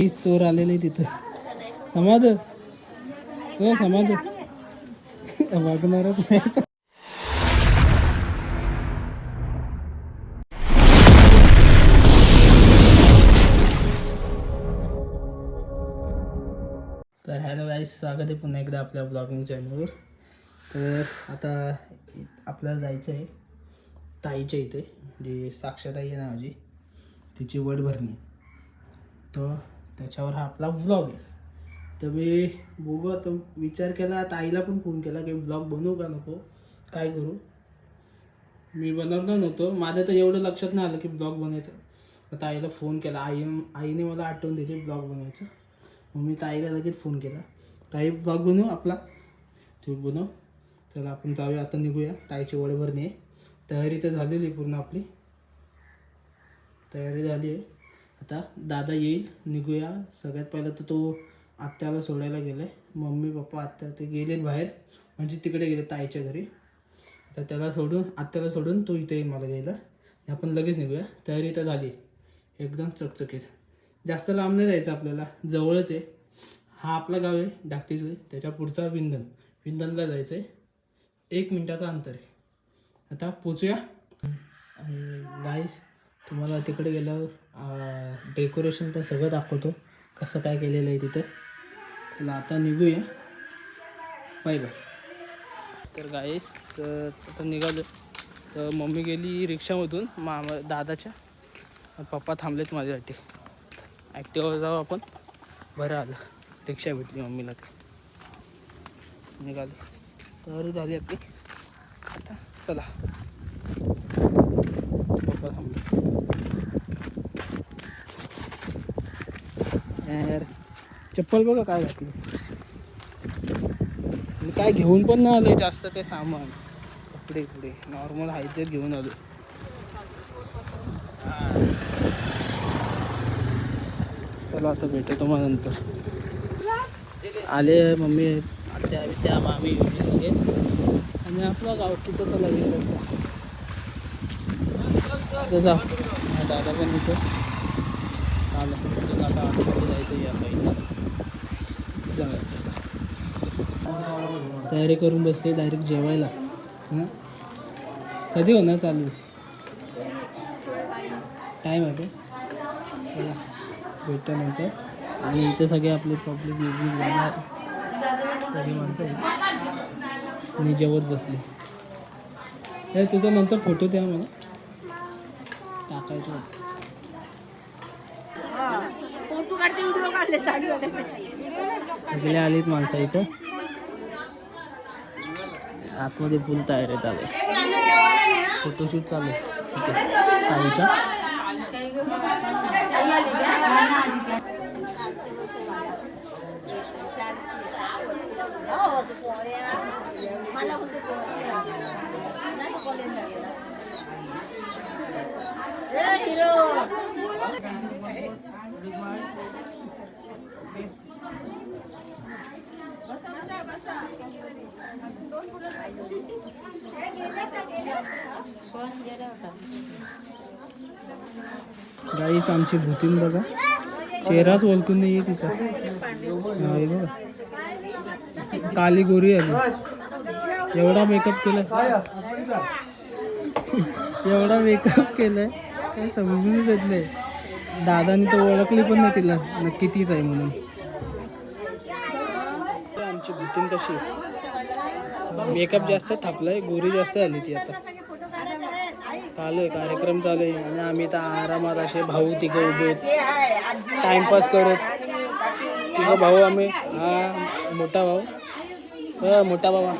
चोर आलेले तिथं. समाध हो समाध वागणारच नाही. तर हॅलो गाईस, स्वागत आहे पुन्हा एकदा आपल्या ब्लॉगिंग चॅनलवर. तर आता आपल्याला जायचं आहे ताईच्या इथे, जी साक्षाताई आहे ना माझी, तिची वड भरणी. तर त्याच्यावर हा आपला व्लॉग आहे. तर मी बघू आता विचार केला, ताईला पण फोन केला की व्लॉग बनवू का नको, काय करू. मी बनवणार नव्हतो, माझं तर एवढं लक्षात नाही आलं की ब्लॉग बनवायचं. ताईला फोन केला, आईने मला आठवण दिली ब्लॉग बनवायचं. मग मी ताईला लगेच फोन केला, ताई ब्लॉग बनवू आपला. ते बनव. चला आपण जाऊया, आता निघूया. ताईची वड भरणी आहे. तयारी तर झालेली पूर्ण, आपली तयारी झाली आहे. आता दादा येईल, निघूया. सगळ्यात पहिलं तर तो आत्याला सोडायला गेला आहे. मम्मी पप्पा आत्या ते गेलेत बाहेर, म्हणजे तिकडे गेले ताईच्या घरी. तर त्याला सोडून, आत्याला सोडून तो इथे येईल मला घ्यायला. आपण लगेच निघूया. तयारी तर झाली एकदम चकचकीत. जास्त लांब नाही जायचं आपल्याला, जवळच आहे. हा आपला गाव आहे धाकटीच. त्याच्या पुढचा विंधनला जायचं आहे. 1 मिनिटाचं अंतर आहे. आता पोचूया. आणि गाईस, तुम्हाला तिकडे गेल्यावर डेकोरेशन पण सगळं दाखवतो, कसं काय केलेलं आहे तिथे. चला आता निघूया. Bye bye. तर गाईस, तर आता निघालो. तर मम्मी गेली रिक्षामधून दादाच्या. पप्पा थांबलेत माझ्यासाठी. ॲक्टिव्हावर जाऊ आपण. बरं आलं, रिक्षा भेटली मम्मीला. ते निघालो. तयारी झाली आपली. आता चला. पप्पा थांबले. यार चप्पल बघा काय घातली. आणि काय घेऊन पण नाही आलं जास्त काही सामान. कपडे इकडे नॉर्मल हायचेच घेऊन आलो. चला आता भेटतो मग नंतर. आले मम्मी, आत्या त्या मामी सगळे. आणि आपला गावकीचा तर लगेच जा. दादा पण इथं आलं. आता आतमध्ये जायचं या साईडला. तयारी करून बसले डायरेक्ट जेवायला. हां, कधी होणार चालू? टाईम आहे का? भेटतो नंतर. आणि इथे सगळे आपले पब्लिक म्युझिक जाणार सगळी माणसं आहेत. मी जेवत बसले. हे तुझा नंतर फोटो द्या मला टाकायचं. सगळे आलीत माणसं इथं. आतमध्ये फुल तयारी चालू आहे. फोटोशूट चालू आहे ताईचा. गाईस, आमची भूतीन बघा, चेहराच ओळखून नाही आहे तिचा. काली गोरी आली. एवढा मेकअप केलाय काय समजूनच येत नाही. दादाने तर ओळखली पण नाही तिला नक्की तीच आहे म्हणून. आमची भूतीन कशी मेकअप जास्त थापलाय, गोरी जास्त आली ती. आता चालू आहे, कार्यक्रम चालू आहे. आणि आम्ही तर आरामात असे भाऊ तिघं उभे टाइमपास करत. तिघं भाऊ आम्ही. हा मोठा भाऊ, मोठा बाबा,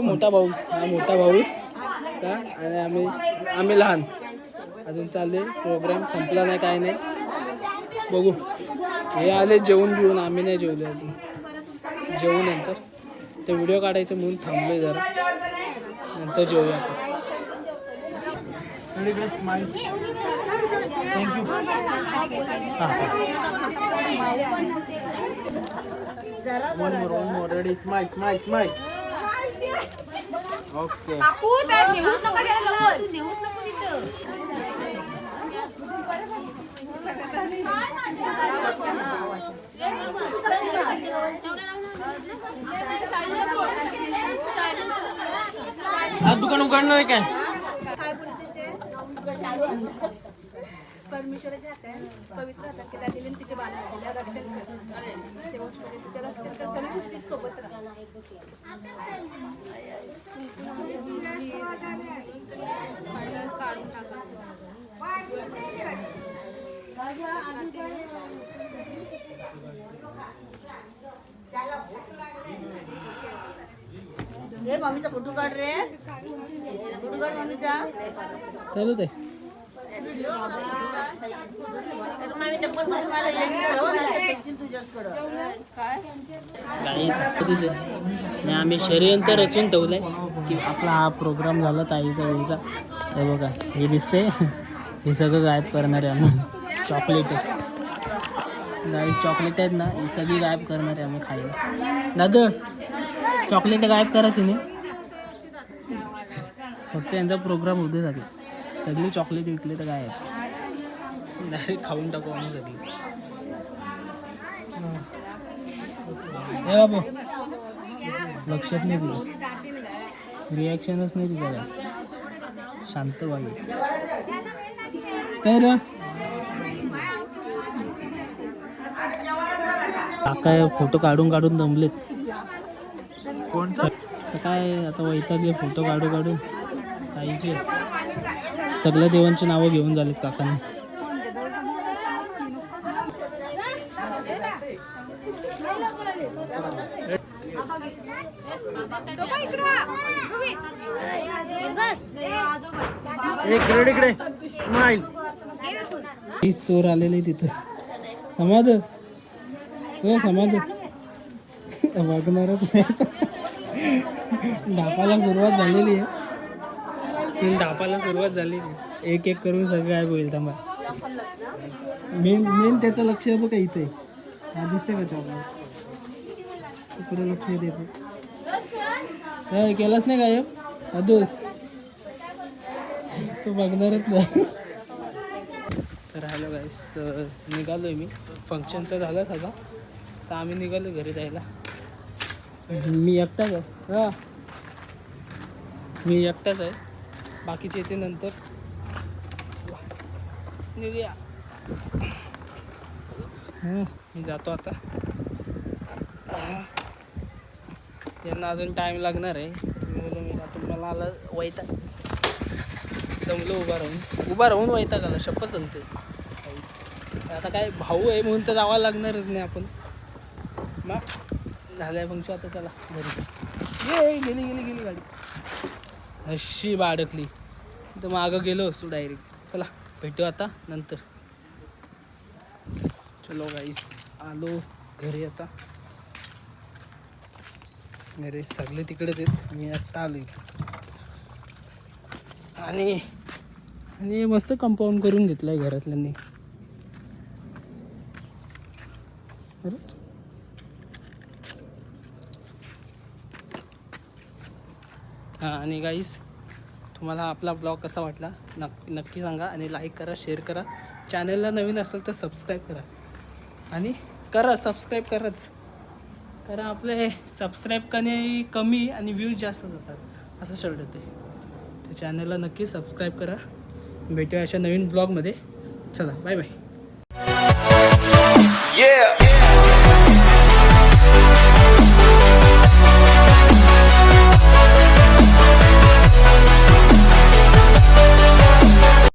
मोठा भाऊस, हा मोठा भाऊस का. आणि आम्ही लहान. अजून चालले प्रोग्राम, संपला नाही काय नाही. बघू. हे आले जेवून घेऊन, आम्ही नाही जेवलो अजून. जेवू नंतर. ते व्हिडिओ काढायचं म्हणून थांबलोय जरा, नंतर जेवूया आपण. Thank you. One more. Ready? Smile. Okay. काकू त्या नेऊच नका घ्यायला, तू नेऊच नको तिथं. आज दुकान उघडणार आहे काय? परमेश्वराच्या हातात पवित्र हातात केला दिले तिचे बांधले रक्षण करते तेव्हा तिचे रक्षण करताना ती सोबत काढून टाका रे मम्मीचा फोटो काढ रे फोटो काढ मम्मीचा चालू ते आणि आम्ही षडयंत्र रचून ठेवलंय की आपला हा प्रोग्राम झाला ताईचा वेळीचा. हे बघा हे दिसते, हे सगळं गायब करणार आहे आम्ही. चॉकलेट गाई चॉकलेट आहेत ना, ही सगळी गायब करणार आहे आम्ही खायला. दादा चॉकलेट गायब करायची नाही, फक्त यांचा प्रोग्राम होते झाला. सगळी चॉकलेट विकले तर काय डायरेक्ट खाऊन टाकू आम्ही सगळी. हे बाबू लक्षात नाही तुझं, रिॲक्शनच नाही तुझं काय. शांत बाई काय रे काय फोटो काढून काढून दमलेत कोण काय आता वैतागले फोटो काढू काढून ताईचे. सगळ्या देवांची नावं घेऊन झालेत काकांनी. इकडे चोर आलेले तिथं. समाज हो समाज वागणारच नाही. धापाला सुरुवात झालेली आहे, धापाला सुरुवात झालेली आहे. एक एक करून सगळं गायब होईल. थांबा मेन त्याचं लक्ष आहे बघा इथे. हा दिसते का चॉकलेट, पुढे लक्ष द्यायचं. काय केलंच नाही गायब अदोस, तो बघणारच नाही. तर हॅलो गाईस, तर निघालो आहे मी. फंक्शन तर झालं सगळं, तर आम्ही निघालो घरी जायला. मी एकटाच आहे. हां मी एकटाच आहे, बाकीचे येते नंतर. निघूया. मी जातो आता. यांना अजून टाईम लागणार आहे. मी जातो, मला आला वैताग. दमलो उभा राहून वैताग आला, शपथ सांगते. आता काय भाऊ आहे म्हणून तर जावं लागणारच नाही आपण. मग झालंय फंक्शन, आता चला घरी. गेली गाडी अशी अडकली तर मागं गेलो असतो डायरेक्ट. चला भेटू आता नंतर. चलो गाईस, आलो घरी आता. अरे सगळे तिकडेच आहेत, मी आत्ता आलो इथं. आणि मस्त कंपाऊंड करून घेतलं आहे घरातल्यांनी. हां आणि गाईस, तुम्हाला आपला ब्लॉग कसा वाटला नक्की सांगा. आणि लाईक करा, शेअर करा. चॅनलला नवीन असेल तर सबस्क्राईब करा. आणि सबस्क्राईब करा. आपले सबस्क्राईब कमी आणि व्ह्यूज जास्त जातात असं शर्ट होते. तर चॅनलला नक्की सबस्क्राईब करा. भेटूया अशा नवीन ब्लॉगमध्ये. चला बाय बाय.